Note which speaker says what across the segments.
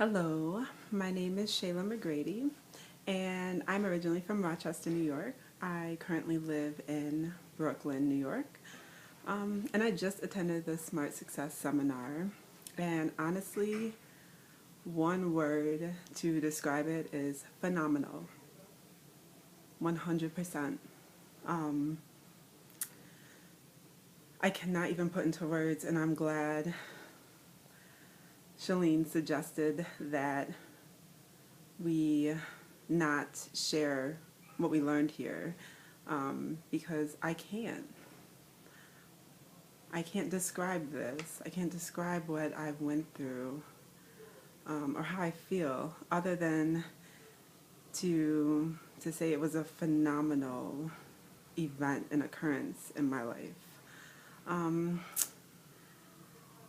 Speaker 1: Hello, my name is Shayla McGrady, and I'm originally from Rochester, New York. I currently live in Brooklyn, New York, and I just attended the Smart Success seminar. And honestly, one word to describe it is phenomenal. 100%. Um, I cannot even put into words, and I'm glad Shalene suggested that we not share what we learned here, because I can't. I can't describe this. I can't describe what I've went through, or how I feel, other than to say it was a phenomenal event and occurrence in my life. Um,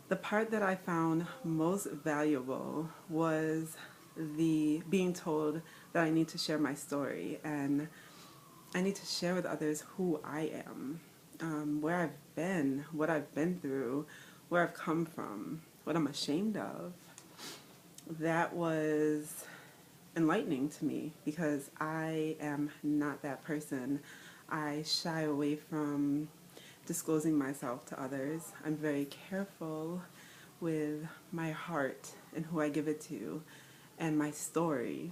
Speaker 1: the part that I found most valuable was the being told that I need to share my story, and I need to share with others who I am, where I've been, what I've been through, where I've come from, what I'm ashamed of. That was enlightening to me because I am not that person. I shy away from disclosing myself to others. I'm very careful with my heart and who I give it to, and my story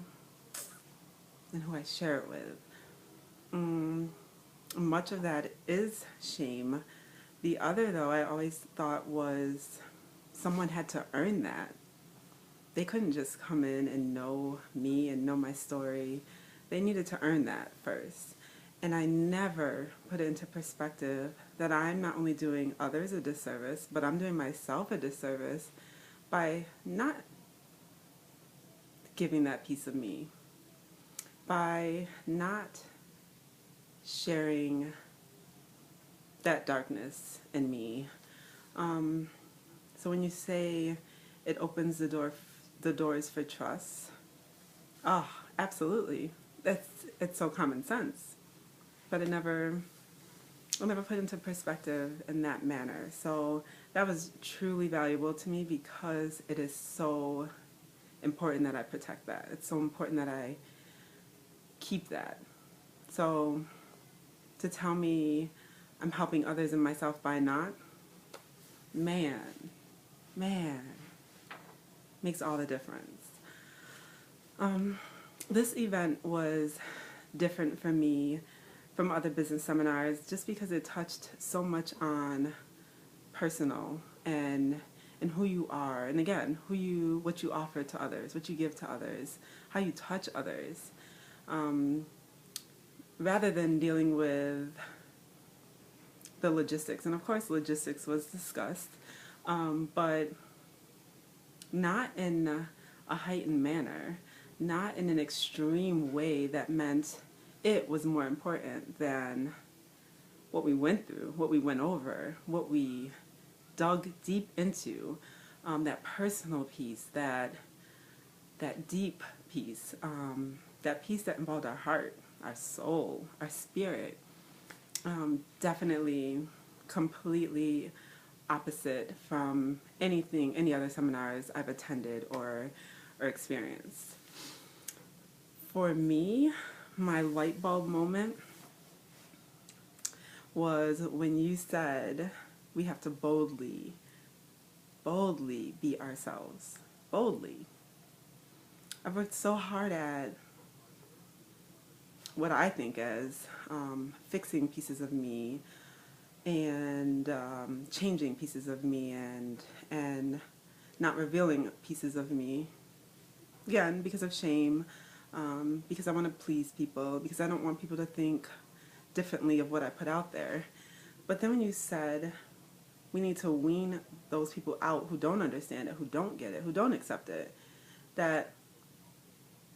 Speaker 1: and who I share it with. Much of that is shame. The other, though, I always thought was someone had to earn that. They couldn't just come in and know me and know my story. They needed to earn that first. And I never put it into perspective that I'm not only doing others a disservice, but I'm doing myself a disservice by not giving that piece of me, by not sharing that darkness in me. So when you say it opens the doors for trust, oh, absolutely. It's so common sense, but I never put into perspective in that manner. So that was truly valuable to me because it is so important that I protect that. It's so important that I keep that. So to tell me I'm helping others and myself by not, man, man, makes all the difference. This event was different for me from other business seminars just because it touched so much on personal and who you are, and again, what you offer to others, what you give to others, how you touch others, rather than dealing with the logistics. And of course, logistics was discussed, but not in a heightened manner, not in an extreme way that meant it was more important than what we went through, what we went over, what we dug deep into, that personal piece, that deep piece, that piece that involved our heart, our soul, our spirit. Definitely completely opposite from any other seminars I've attended or experienced. For me, my light bulb moment was when you said we have to boldly be ourselves. Boldly. I've worked so hard at what I think as fixing pieces of me and changing pieces of me and not revealing pieces of me, again, because of shame, because I want to please people, because I don't want people to think differently of what I put out there. But then when you said we need to wean those people out who don't understand it, who don't get it, who don't accept it, that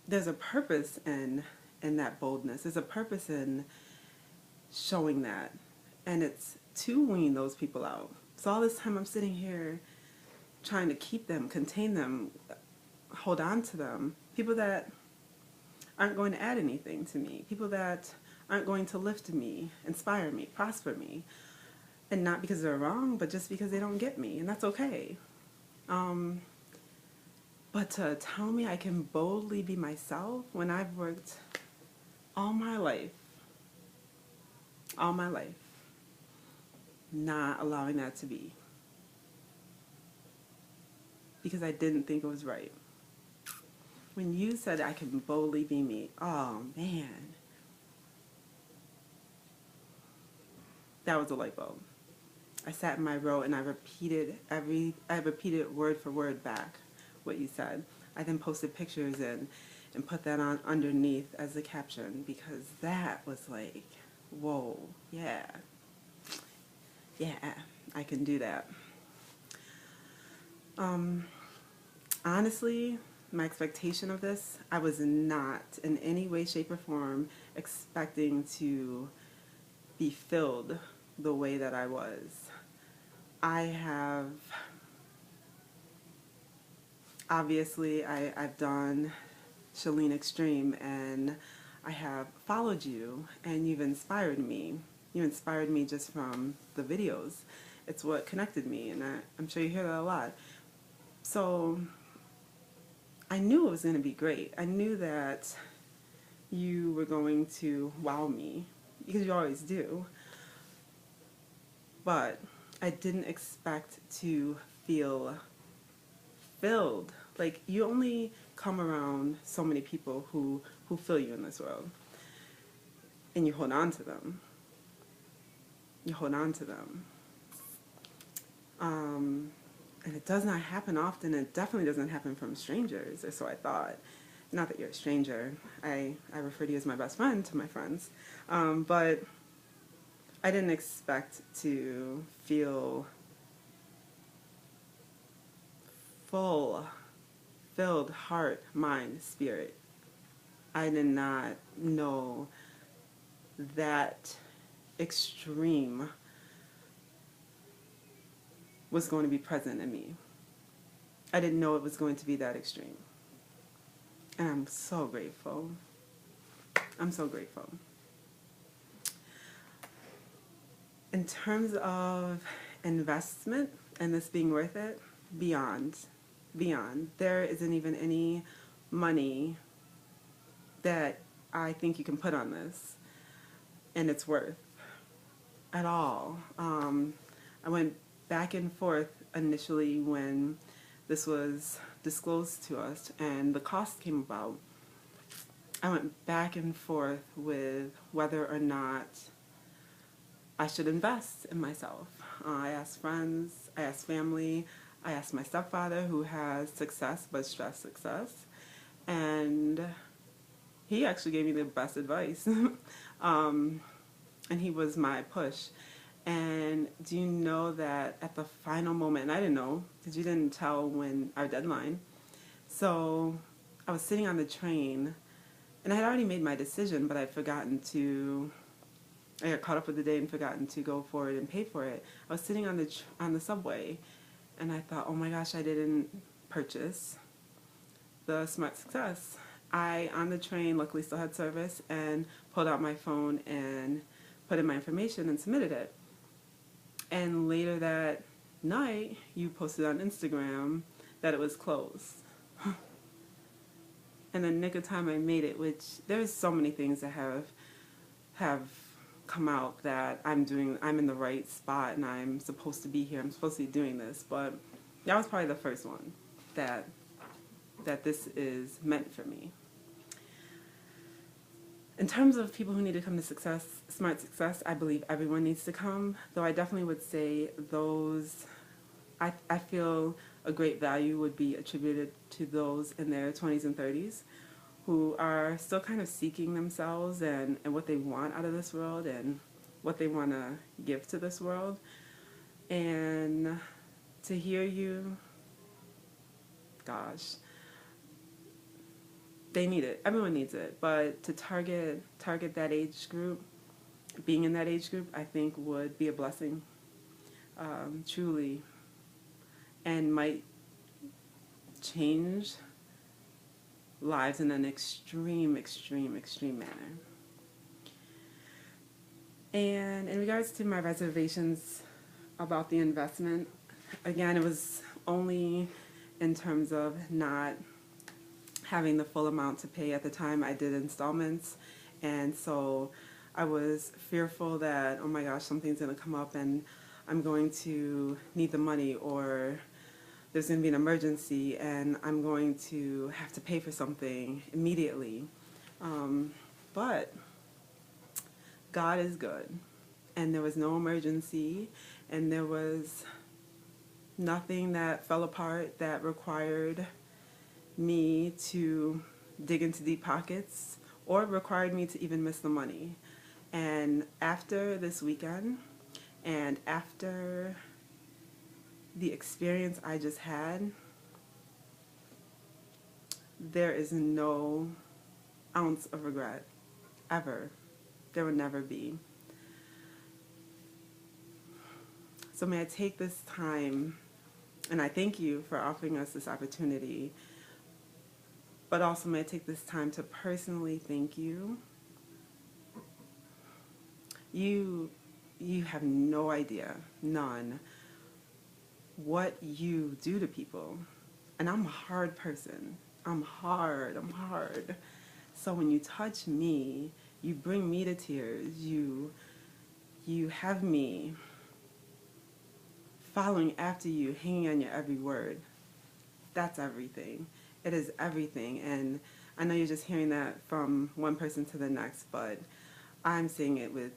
Speaker 1: there's a purpose in that boldness. There's a purpose in showing that. And it's to wean those people out. So all this time I'm sitting here trying to keep them, contain them, hold on to them. People that aren't going to add anything to me. People that aren't going to lift me, inspire me, prosper me. And not because they're wrong, but just because they don't get me. And that's okay. But But to tell me I can boldly be myself when I've worked all my life, not allowing that to be because I didn't think it was right. When you said I can boldly be me, oh man, that was a light bulb. I sat in my row and I repeated word for word back what you said. I then posted pictures and put that on underneath as a caption because that was like, whoa, yeah, I can do that. Honestly, my expectation of this, I was not in any way, shape, or form expecting to be filled the way that I was. I've done Chalene Extreme, and I have followed you, and you've inspired me. You inspired me just from the videos. It's what connected me, and I'm sure you hear that a lot. So I knew it was going to be great. I knew that you were going to wow me, because you always do. But I didn't expect to feel filled. Like, you only come around so many people who fill you in this world. And you hold on to them. You hold on to them. And it does not happen often. It definitely doesn't happen from strangers, or so I thought. Not that you're a stranger. I refer to you as my best friend to my friends. But I didn't expect to feel filled heart, mind, spirit. I did not know that extreme was going to be present in me. I didn't know it was going to be that extreme. And I'm so grateful. I'm so grateful. In terms of investment and this being worth it, beyond. There isn't even any money that I think you can put on this, and it's worth at all. I went back and forth initially when this was disclosed to us and the cost came about. I went back and forth with whether or not I should invest in myself. I asked friends, I asked family, I asked my stepfather, who has success but stress success, and he actually gave me the best advice. And he was my push. And do you know that at the final moment, and I didn't know because you didn't tell when our deadline, so I was sitting on the train and I had already made my decision, but I'd forgotten to, I got caught up with the day and forgotten to go for it and pay for it. I was sitting on the subway and I thought, oh my gosh, I didn't purchase the Smart Success. I, on the train, luckily still had service, and pulled out my phone and put in my information and submitted it. And later that night, you posted on Instagram that it was closed. And the nick of time I made it, which there's so many things that have come out that I'm in the right spot and I'm supposed to be here, I'm supposed to be doing this, but that was probably the first one that this is meant for me. In terms of people who need to come to success, Smart Success, I believe everyone needs to come, though I definitely would say those, I feel a great value would be attributed to those in their 20s and 30s who are still kind of seeking themselves and what they want out of this world and what they want to give to this world. And to hear you, gosh, they need it. Everyone needs it. But to target that age group, being in that age group, I think would be a blessing, truly, and might change lives in an extreme manner. And in regards to my reservations about the investment, again, it was only in terms of not having the full amount to pay. At the time, I did installments, and so I was fearful that, oh my gosh, something's going to come up and I'm going to need the money, or there's going to be an emergency and I'm going to have to pay for something immediately. But God is good, and there was no emergency, and there was nothing that fell apart that required me to dig into deep pockets or required me to even miss the money. And after this weekend, and after the experience I just had, there is no ounce of regret, ever. There will never be. So may I take this time, and I thank you for offering us this opportunity, but also may I take this time to personally thank you. You have no idea, none, what you do to people. And I'm a hard person. I'm hard. So when you touch me, you bring me to tears. You have me following after you, hanging on your every word. That's everything. It is everything. And I know you're just hearing that from one person to the next, but I'm saying it with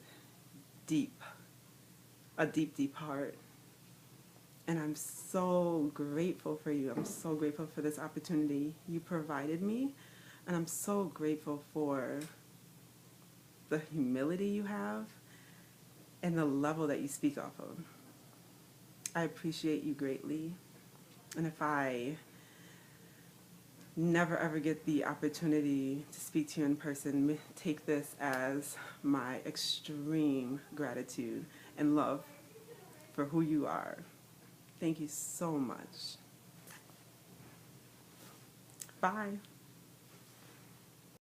Speaker 1: a deep heart. And I'm so grateful for you. I'm so grateful for this opportunity you provided me. And I'm so grateful for the humility you have and the level that you speak off of. I appreciate you greatly. And if I never ever get the opportunity to speak to you in person, take this as my extreme gratitude and love for who you are. Thank you so much. Bye.